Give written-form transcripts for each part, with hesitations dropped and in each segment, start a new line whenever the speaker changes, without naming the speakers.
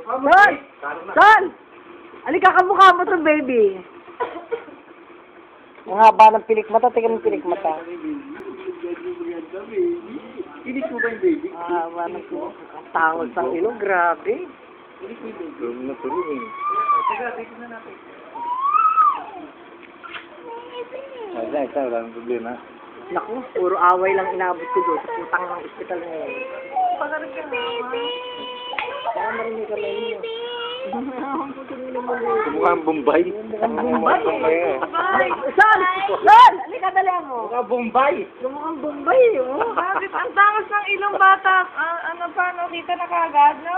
Son! Son! Halika, kamukha mo to, baby. Ang haba ng pilik mata. Tingnan mo pilik mata.
Pilik mo ba yung baby?
Ang haba ng pilik. Ang tangos ng ilong. Grabe.
Tulong na tulong eh. Teka, tignan na natin. Ito, wala nang problema.
Naku, puro away lang inabot ko doon sa putang ng ospital ngayon. Pagaling ka baby. Kaya marinig ka lang niyo.
Mukhang Bombay.
Bombay? Son! Son! Halika, dali mo.
Mukhang Bombay.
Mukhang Bombay, oh.
Bakit ang tangos ng ilong bata? Ano pa, no? Kita na kagad, no?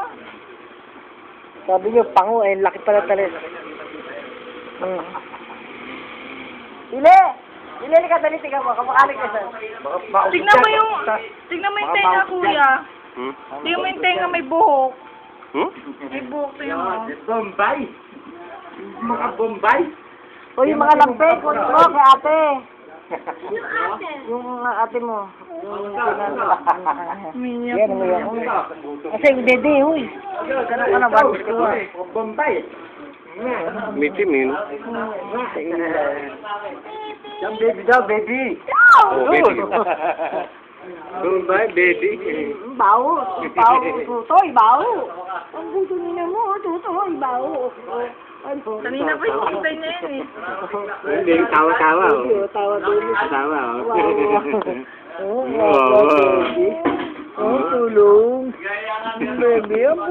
Sabi niyo, pango, eh, laki pala talaga. Ile! Ile, halika, dali, tingnan mo. Kamakalig ka, son.
Tignan mo yung tenga, kuya. Tignan mo yung tenga, may buhok. May buhok, tignan mo.
Bombay. Mukhang Bombay.
O, yung mga lampay, kunin mo kay ate. Yung ate mo.
Minyak.
Yan mo yan. Kasi yung dede, huy. Ganun ka na ba?
Bombay.
Mitimin.
Yung baby daw, baby.
Oh, baby. Bombay, baby.
Bawo. Bawo. Tutoy, bawo. Ang gusto nila mo, tutoy, bawo. Ano?
Kanina pa yung hintay na yan, eh.
Hindi, tawa-tawa.
Tawa doon.
Tawa,
Oh, tulong. Baby, ang